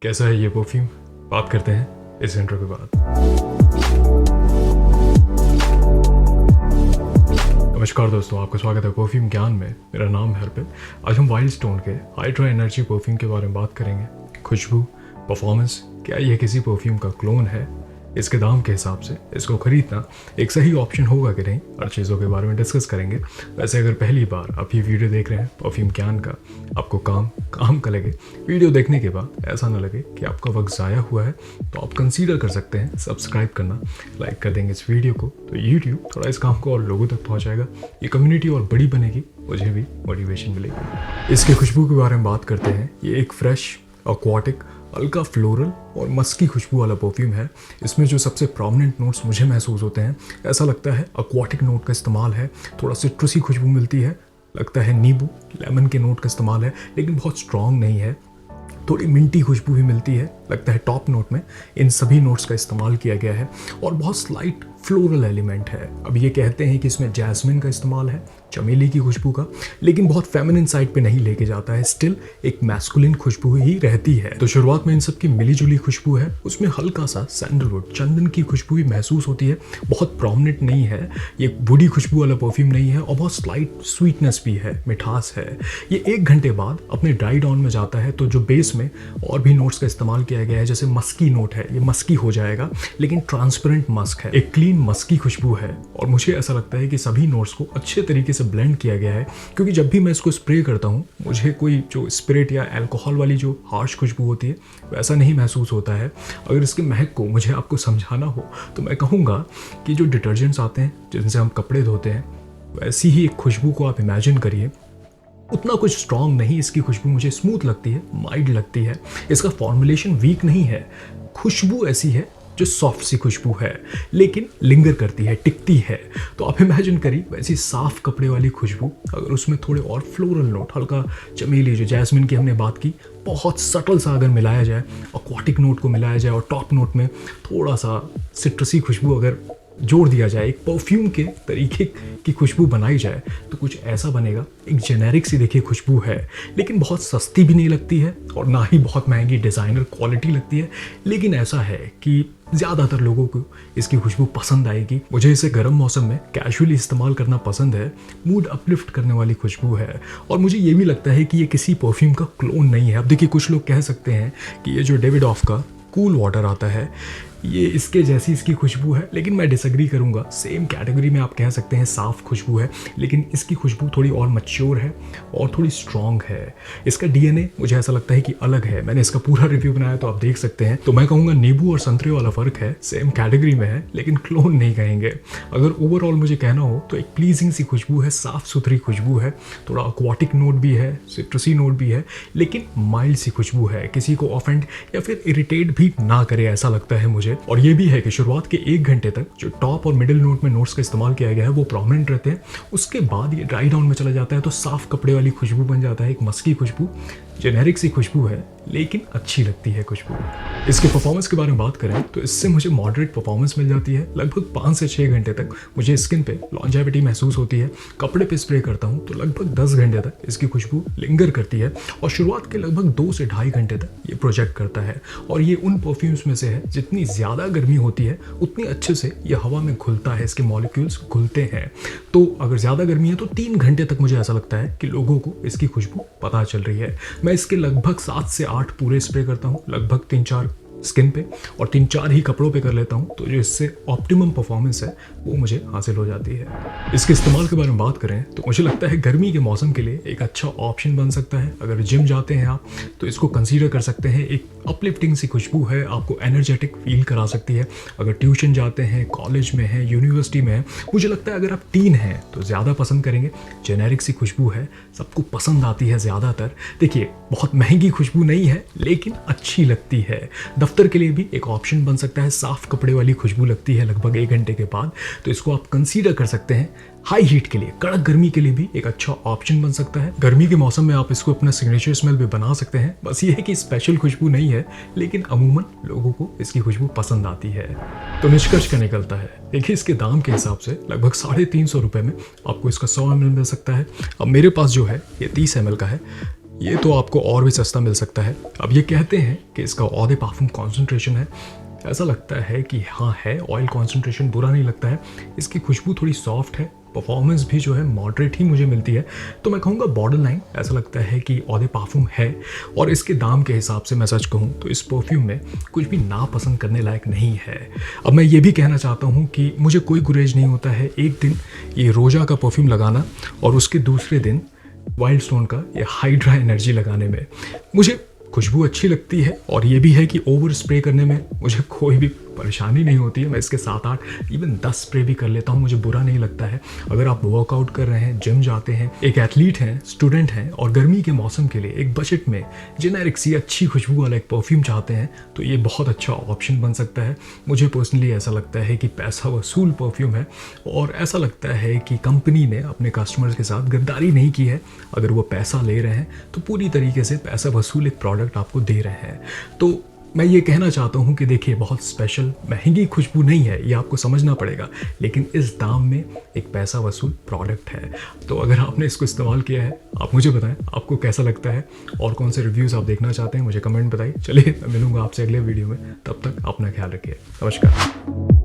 कैसा है ये परफ्यूम? बात करते हैं इस इंट्रो के बाद। नमस्कार दोस्तों, आपका स्वागत है परफ्यूम ज्ञान में। मेरा नाम है हरप्रीत। आज हम वाइल्ड स्टोन के हाइड्रा एनर्जी परफ्यूम के बारे में बात करेंगे। खुशबू, परफॉर्मेंस, क्या ये किसी परफ्यूम का क्लोन है? इसके दाम के हिसाब से इसको खरीदना एक सही ऑप्शन होगा कि नहीं, हर चीज़ों के बारे में डिस्कस करेंगे। वैसे अगर पहली बार आप ये वीडियो देख रहे हैं परफ्यूम ज्ञान का, आपको काम का लगे, वीडियो देखने के बाद ऐसा ना लगे कि आपका वक्त ज़ाया हुआ है, तो आप कंसीडर कर सकते हैं सब्सक्राइब करना, लाइक कर देंगे इस वीडियो को, तो यूट्यूब थोड़ा इस काम को और लोगों तक पहुँचाएगा, ये कम्युनिटी और बड़ी बनेगी, मुझे भी मोटिवेशन मिलेगी। इसके खुशबू के बारे में बात करते हैं। ये एक फ्रेश, एक्वाटिक, हल्का फ्लोरल और मस्की खुशबू वाला परफ्यूम है। इसमें जो सबसे प्रोमिनेंट नोट्स मुझे महसूस होते हैं, ऐसा लगता है एक्वाटिक नोट का इस्तेमाल है, थोड़ा सिट्रसी खुशबू मिलती है, लगता है नींबू, लेमन के नोट का इस्तेमाल है, लेकिन बहुत स्ट्रॉन्ग नहीं है। थोड़ी मिंटी खुशबू भी मिलती है, लगता है टॉप नोट में इन सभी नोट्स का इस्तेमाल किया गया है और बहुत स्लाइट फ्लोरल एलिमेंट है। अब ये कहते हैं कि इसमें जैस्मिन का इस्तेमाल है, चमेली की खुशबू का, लेकिन बहुत फेमिनिन साइड पे नहीं लेके जाता है, स्टिल एक मैस्कुलिन खुशबू ही रहती है। तो शुरुआत में इन सब की मिली जुली खुशबू है, उसमें हल्का सा सैंडलवुड, चंदन की खुशबू भी महसूस होती है, बहुत प्रोमिनेंट नहीं है, ये वुडी खुशबू वाला परफ्यूम नहीं है और बहुत स्लाइट स्वीटनेस भी है, मिठास है। ये 1 घंटे बाद अपने ड्राई डाउन में जाता है, तो जो बेस में और भी नोट्स का इस्तेमाल किया गया है, जैसे मस्की नोट है, ये मस्की हो जाएगा, लेकिन ट्रांसपेरेंट मस्क है, एक क्लीन मस्की खुशबू है। और मुझे ऐसा लगता है कि सभी नोट्स को अच्छे तरीके से ब्लेंड किया गया है, क्योंकि जब भी मैं इसको स्प्रे करता हूँ, मुझे कोई जो स्पिरिट या अल्कोहल वाली जो हार्श खुशबू होती है वैसा नहीं महसूस होता है। अगर इसके महक को मुझे आपको समझाना हो तो मैं कहूँगा कि जो डिटर्जेंट्स आते हैं जिनसे हम कपड़े धोते हैं, वैसी ही एक खुशबू को आप इमेजिन करिए। उतना कुछ स्ट्रॉन्ग नहीं इसकी खुशबू, मुझे स्मूथ लगती है, माइल्ड लगती है। इसका फॉर्मुलेशन वीक नहीं है, खुशबू ऐसी है जो सॉफ्ट सी खुशबू है, लेकिन लिंगर करती है, टिकती है। तो आप इमेजिन करिए वैसी साफ कपड़े वाली खुशबू, अगर उसमें थोड़े और फ्लोरल नोट, हल्का चमेली, जो जैस्मिन की हमने बात की, बहुत सटल सा अगर मिलाया जाए, एक्वाटिक नोट को मिलाया जाए और टॉप नोट में थोड़ा सा सिट्रसी खुशबू अगर जोड़ दिया जाए, एक परफ्यूम के तरीके की खुशबू बनाई जाए, तो कुछ ऐसा बनेगा। एक जेनेरिक सी देखिए खुशबू है, लेकिन बहुत सस्ती भी नहीं लगती है और ना ही बहुत महंगी डिज़ाइनर क्वालिटी लगती है, लेकिन ऐसा है कि ज़्यादातर लोगों को इसकी खुशबू पसंद आएगी। मुझे इसे गर्म मौसम में कैजुअली इस्तेमाल करना पसंद है, मूड अपलिफ्ट करने वाली खुशबू है। और मुझे ये भी लगता है कि ये किसी परफ्यूम का क्लोन नहीं है। अब देखिए, कुछ लोग कह सकते हैं कि ये जो डेविडॉफ का कूल वाटर आता है, ये इसके जैसी इसकी खुशबू है, लेकिन मैं डिसएग्री करूंगा। सेम कैटेगरी में आप कह सकते हैं साफ खुशबू है, लेकिन इसकी खुशबू थोड़ी और मैच्योर है और थोड़ी स्ट्रॉन्ग है। इसका डीएनए मुझे ऐसा लगता है कि अलग है। मैंने इसका पूरा रिव्यू बनाया, तो आप देख सकते हैं। तो मैं कहूँगा नींबू और संतरे वाला फर्क है, सेम कैटेगरी में है, लेकिन क्लोन नहीं कहेंगे। अगर ओवरऑल मुझे कहना हो तो एक प्लीजिंग सी खुशबू है, साफ सुथरी खुशबू है, थोड़ा एक्वाटिक नोट भी है, सिट्रसी नोट भी है, लेकिन माइल्ड सी खुशबू है, किसी को ऑफेंड या फिर इरिटेट भी ना करे, ऐसा लगता है मुझे। और ये भी है कि शुरुआत के 1 घंटे तक जो टॉप और मिडिल नोट में नोट्स का इस्तेमाल किया गया है वो प्रोमिनेंट रहते हैं। उसके बाद ये ड्राई डाउन में चला जाता है, तो साफ कपड़े वाली खुशबू बन जाता है, एक मस्की खुशबू, जेनेरिक सी खुशबू है, लेकिन अच्छी लगती है खुशबू। इसके परफॉर्मेंस के बारे में बात करें तो इससे मुझे मॉडरेट परफॉर्मेंस मिल जाती है। लगभग 5 से 6 घंटे तक मुझे स्किन पे लॉन्जेविटी महसूस होती है। कपड़े पे स्प्रे करता हूँ तो लगभग 10 घंटे तक इसकी खुशबू लिंगर करती है और शुरुआत के लगभग 2 से ढाई घंटे तक ये प्रोजेक्ट करता है। और ये उन परफ्यूम्स में से है जितनी ज़्यादा गर्मी होती है उतनी अच्छे से ये हवा में घुलता है, इसके मॉलिक्यूल्स घुलते हैं। तो अगर ज़्यादा गर्मी है तो 3 घंटे तक मुझे ऐसा लगता है कि लोगों को इसकी खुशबू पता चल रही है। मैं इसके लगभग 7 से 8 पूरे स्प्रे करता हूँ, लगभग 3-4 स्किन पे और 3-4 ही कपड़ों पे कर लेता हूँ, तो जो इससे ऑप्टिमम परफॉर्मेंस है वो मुझे हासिल हो जाती है। इसके इस्तेमाल के बारे में बात करें तो मुझे लगता है गर्मी के मौसम के लिए एक अच्छा ऑप्शन बन सकता है। अगर जिम जाते हैं आप तो इसको कंसीडर कर सकते हैं। एक अपलिफ्टिंग सी खुशबू है, आपको एनर्जेटिक फील करा सकती है। अगर ट्यूशन जाते हैं, कॉलेज में है, यूनिवर्सिटी में है, मुझे लगता है अगर आप टीन हैं तो ज़्यादा पसंद करेंगे। जेनेरिक सी खुशबू है, सबको पसंद आती है ज़्यादातर। देखिए, बहुत महंगी खुशबू नहीं है, लेकिन अच्छी लगती है। दफ्तर के लिए भी एक ऑप्शन बन सकता है। साफ कपड़े वाली खुशबू लगती है लगभग 1 घंटे के बाद, तो इसको आप कंसीडर कर सकते हैं। हाई हीट के लिए, कड़क गर्मी के लिए भी एक अच्छा ऑप्शन बन सकता है। गर्मी के मौसम में आप इसको अपना सिग्नेचर स्मेल भी बना सकते हैं। बस ये है कि स्पेशल खुशबू नहीं है, लेकिन अमूमन लोगों को इसकी खुशबू पसंद आती है। तो निष्कर्ष क्या निकलता है? देखिए, इसके दाम के हिसाब से लगभग 350 रुपये में आपको इसका 100 ml मिल सकता है। अब मेरे पास जो है ये 30 ml का है। ये तो आपको और भी सस्ता मिल सकता है। अब ये कहते हैं कि इसका ऑदे पार्फुम कॉन्सेंट्रेशन है, ऐसा लगता है कि हाँ है, ऑयल कॉन्सेंट्रेशन बुरा नहीं लगता है, इसकी खुशबू थोड़ी सॉफ्ट है, परफॉर्मेंस भी जो है मॉडरेट ही मुझे मिलती है। तो मैं कहूँगा बॉर्डर लाइन, ऐसा लगता है कि ऑदे पार्फुम है। और इसके दाम के हिसाब से मैं सच कहूँ तो इस परफ्यूम में कुछ भी नापसंद करने लायक नहीं है। अब मैं ये भी कहना चाहता हूँ कि मुझे कोई गुरेज नहीं होता है एक दिन ये रोजा का परफ्यूम लगाना और उसके दूसरे दिन वाइल्ड स्टोन का ये हाइड्रा एनर्जी लगाने में। मुझे खुशबू अच्छी लगती है और ये भी है कि ओवर स्प्रे करने में मुझे कोई भी परेशानी नहीं होती है। मैं इसके 7-8 इवन 10 स्प्रे भी कर लेता हूँ, मुझे बुरा नहीं लगता है। अगर आप वर्कआउट कर रहे हैं, जिम जाते हैं, एक एथलीट हैं, स्टूडेंट हैं और गर्मी के मौसम के लिए एक बजट में जेनेरिक सी अच्छी खुशबू वाला एक परफ्यूम चाहते हैं तो ये बहुत अच्छा ऑप्शन बन सकता है। मुझे पर्सनली ऐसा लगता है कि पैसा वसूल परफ्यूम है और ऐसा लगता है कि कंपनी ने अपने कस्टमर्स के साथ गद्दारी नहीं की है। अगर वो पैसा ले रहे हैं तो पूरी तरीके से पैसा वसूल एक प्रोडक्ट आपको दे रहे हैं। तो मैं ये कहना चाहता हूँ कि देखिए, बहुत स्पेशल महंगी खुशबू नहीं है, ये आपको समझना पड़ेगा, लेकिन इस दाम में एक पैसा वसूल प्रोडक्ट है। तो अगर आपने इसको इस्तेमाल किया है, आप मुझे बताएं आपको कैसा लगता है और कौन से रिव्यूज़ आप देखना चाहते हैं, मुझे कमेंट बताइए। चलिए, मैं मिलूंगा आपसे अगले वीडियो में, तब तक अपना ख्याल रखिए। नमस्कार।